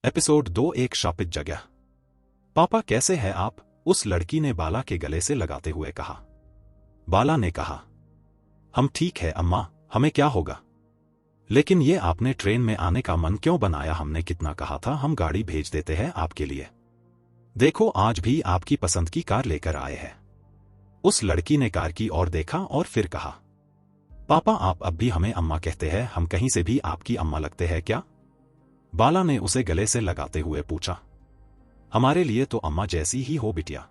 Episode 2 एक शापित जगह। पापा कैसे हैं आप? उस लड़की ने बाला के गले से लगाते हुए कहा। बाला ने कहा, हम ठीक है अम्मा, हमें क्या होगा? लेकिन ये आपने ट्रेन में आने का मन क्यों बनाया? हमने कितना कहा था हम गाड़ी भेज देते हैं आपके लिए। देखो आज भी आपकी पसंद की कार लेकर आए हैं। उस लड़की ने कार की ओर देखा और फिर कहा, पापा आप अब भी हमें अम्मा कहते हैं, हम कहीं से भी आपकी अम्मा लगते हैं क्या? बाला ने उसे गले से लगाते हुए पूछा। हमारे लिए तो अम्मा जैसी ही हो बिटिया।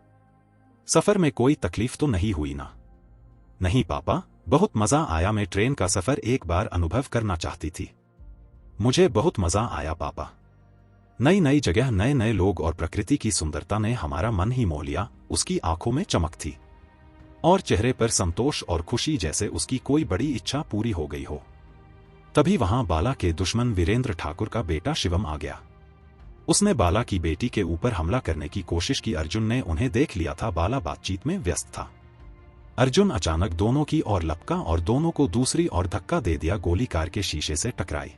सफर में कोई तकलीफ तो नहीं हुई ना? नहीं पापा, बहुत मजा आया। मैं ट्रेन का सफर एक बार अनुभव करना चाहती थी। मुझे बहुत मजा आया पापा। नई नई जगह, नए नए लोग और प्रकृति की सुंदरता ने हमारा मन ही मोह लिया। उसकी आंखों में चमक थी और चेहरे पर संतोष और खुशी, जैसे उसकी कोई बड़ी इच्छा पूरी हो गई हो। तभी वहां बाला के दुश्मन वीरेंद्र ठाकुर का बेटा शिवम आ गया। उसने बाला की बेटी के ऊपर हमला करने की कोशिश की। अर्जुन ने उन्हें देख लिया था। बाला बातचीत में व्यस्त था। अर्जुन अचानक दोनों की ओर लपका और दोनों को दूसरी ओर धक्का दे दिया। गोली कार के शीशे से टकराई।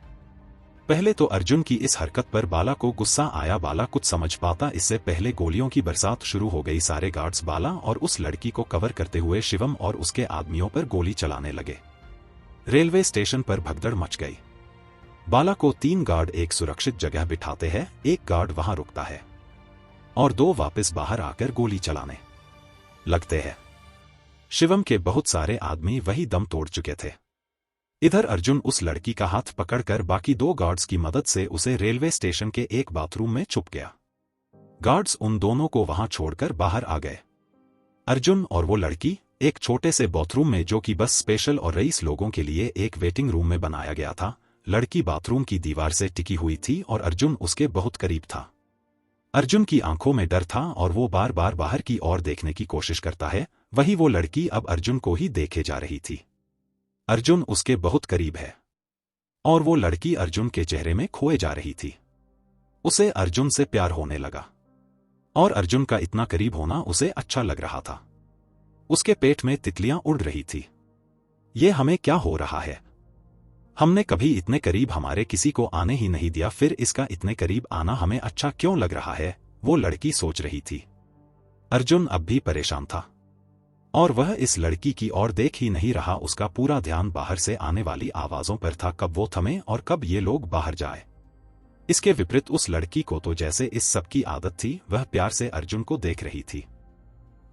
पहले तो अर्जुन की इस हरकत पर बाला को गुस्सा आया। बाला कुछ समझ पाता इससे पहले गोलियों की बरसात शुरू हो गई। सारे गार्ड्स बाला और उस लड़की को कवर करते हुए शिवम और उसके आदमियों पर गोली चलाने लगे। रेलवे स्टेशन पर भगदड़ मच गई। बाला को 3 गार्ड एक सुरक्षित जगह बिठाते हैं। एक गार्ड वहां रुकता है और 2 वापस बाहर आकर गोली चलाने लगते हैं। शिवम के बहुत सारे आदमी वही दम तोड़ चुके थे। इधर अर्जुन उस लड़की का हाथ पकड़कर बाकी 2 गार्ड्स की मदद से उसे रेलवे स्टेशन के एक बाथरूम में छुप गया। गार्ड्स उन दोनों को वहां छोड़कर बाहर आ गए। अर्जुन और वो लड़की एक छोटे से बाथरूम में, जो कि बस स्पेशल और रईस लोगों के लिए एक वेटिंग रूम में बनाया गया था। लड़की बाथरूम की दीवार से टिकी हुई थी और अर्जुन उसके बहुत करीब था। अर्जुन की आंखों में डर था और वो बार बार बाहर की ओर देखने की कोशिश करता है। वही वो लड़की अब अर्जुन को ही देखे जा रही थी। अर्जुन उसके बहुत करीब है और वो लड़की अर्जुन के चेहरे में खोए जा रही थी। उसे अर्जुन से प्यार होने लगा और अर्जुन का इतना करीब होना उसे अच्छा लग रहा था। उसके पेट में तितलियां उड़ रही थी। ये हमें क्या हो रहा है? हमने कभी इतने करीब हमारे किसी को आने ही नहीं दिया, फिर इसका इतने करीब आना हमें अच्छा क्यों लग रहा है? वो लड़की सोच रही थी। अर्जुन अब भी परेशान था और वह इस लड़की की ओर देख ही नहीं रहा। उसका पूरा ध्यान बाहर से आने वाली आवाजों पर था, कब वो थमे और कब ये लोग बाहर जाए। इसके विपरीत उस लड़की को तो जैसे इस सब की आदत थी, वह प्यार से अर्जुन को देख रही थी।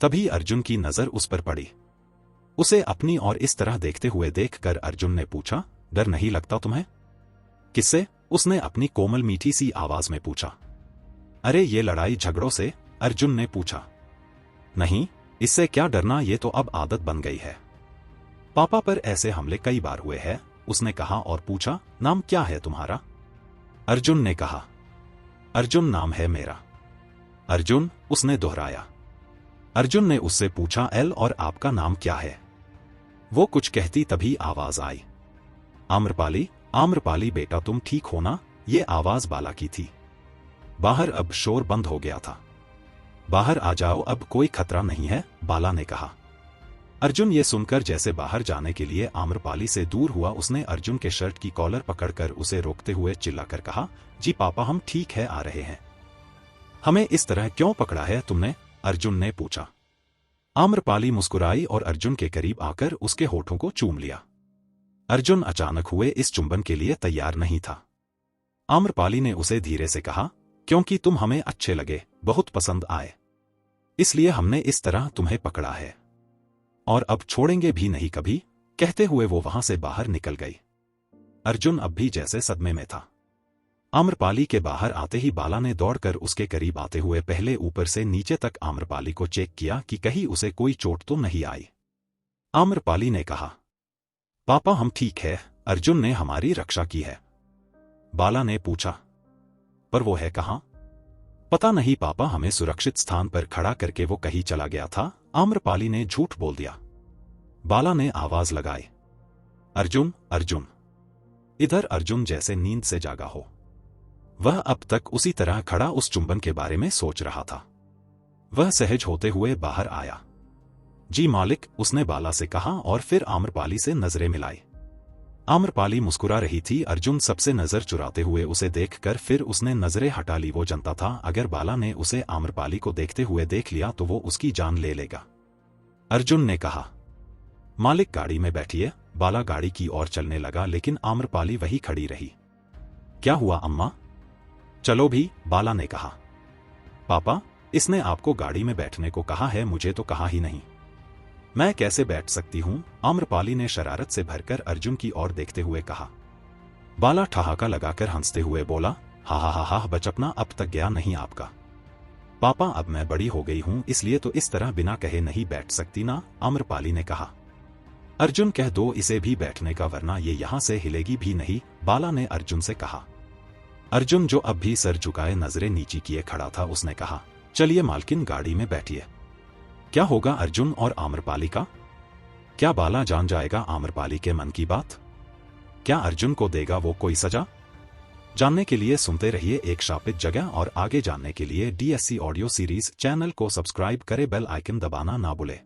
तभी अर्जुन की नजर उस पर पड़ी। उसे अपनी ओर इस तरह देखते हुए देखकर अर्जुन ने पूछा, डर नहीं लगता तुम्हें? किससे? उसने अपनी कोमल मीठी सी आवाज में पूछा। अरे ये लड़ाई झगड़ों से? अर्जुन ने पूछा। नहीं, इससे क्या डरना, ये तो अब आदत बन गई है। पापा पर ऐसे हमले कई बार हुए हैं, उसने कहा और पूछा, नाम क्या है तुम्हारा? अर्जुन ने कहा। अर्जुन नाम है मेरा। अर्जुन, उसने दोहराया। अर्जुन ने उससे पूछा, एल, और आपका नाम क्या है? वो कुछ कहती तभी आवाज आई, आम्रपाली। आम्रपाली बेटा तुम ठीक हो ना? ये आवाज बाला की थी। बाहर अब शोर बंद हो गया था। बाहर आ जाओ, अब कोई खतरा नहीं है, बाला ने कहा। अर्जुन ये सुनकर जैसे बाहर जाने के लिए आम्रपाली से दूर हुआ। उसने अर्जुन के शर्ट की कॉलर पकड़कर उसे रोकते हुए चिल्लाकर कहा, जी पापा हम ठीक है, आ रहे हैं। हमें इस तरह क्यों पकड़ा है तुमने? अर्जुन ने पूछा। आम्रपाली मुस्कुराई और अर्जुन के करीब आकर उसके होठों को चूम लिया। अर्जुन अचानक हुए इस चुंबन के लिए तैयार नहीं था। आम्रपाली ने उसे धीरे से कहा, क्योंकि तुम हमें अच्छे लगे, बहुत पसंद आए, इसलिए हमने इस तरह तुम्हें पकड़ा है और अब छोड़ेंगे भी नहीं कभी। कहते हुए वो वहां से बाहर निकल गई। अर्जुन अब भी जैसे सदमे में था। आम्रपाली के बाहर आते ही बाला ने दौड़कर उसके करीब आते हुए पहले ऊपर से नीचे तक आम्रपाली को चेक किया कि कहीं उसे कोई चोट तो नहीं आई। आम्रपाली ने कहा, पापा हम ठीक है, अर्जुन ने हमारी रक्षा की है। बाला ने पूछा, पर वो है कहां? पता नहीं पापा, हमें सुरक्षित स्थान पर खड़ा करके वो कहीं चला गया था। आम्रपाली ने झूठ बोल दिया। बाला ने आवाज लगाई, अर्जुन, अर्जुन। इधर अर्जुन जैसे नींद से जागा हो। वह अब तक उसी तरह खड़ा उस चुंबन के बारे में सोच रहा था। वह सहज होते हुए बाहर आया। जी मालिक, उसने बाला से कहा और फिर आम्रपाली से नजरें मिलाई। आम्रपाली मुस्कुरा रही थी। अर्जुन सबसे नजर चुराते हुए उसे देखकर फिर उसने नजरें हटा ली। वो जानता था अगर बाला ने उसे आम्रपाली को देखते हुए देख लिया तो वो उसकी जान ले लेगा। अर्जुन ने कहा, मालिक गाड़ी में बैठिए। बाला गाड़ी की ओर चलने लगा लेकिन आम्रपाली वही खड़ी रही। क्या हुआ अम्मा? चलो भी, बाला ने कहा। पापा, इसने आपको गाड़ी में बैठने को कहा है, मुझे तो कहा ही नहीं। मैं कैसे बैठ सकती हूं? आम्रपाली ने शरारत से भरकर अर्जुन की ओर देखते हुए कहा। बाला ठहाका लगाकर हंसते हुए बोला, हा हा हा हा, बचपना अब तक गया नहीं आपका। पापा, अब मैं बड़ी हो गई हूं इसलिए तो इस तरह बिना कहे नहीं बैठ सकती ना, आम्रपाली ने कहा। अर्जुन, कह दो इसे भी बैठने का वरना ये यहां से हिलेगी भी नहीं, बाला ने अर्जुन से कहा। अर्जुन जो अब भी सर झुकाए नजरें नीची किए खड़ा था उसने कहा, चलिए मालकिन गाड़ी में बैठिए। क्या होगा अर्जुन और आम्रपाली का? क्या बाला जान जाएगा आम्रपाली के मन की बात? क्या अर्जुन को देगा वो कोई सजा? जानने के लिए सुनते रहिए एक शापित जगह और आगे जानने के लिए DSC ऑडियो सीरीज चैनल को सब्सक्राइब करें, बेल आइकन दबाना ना भूले।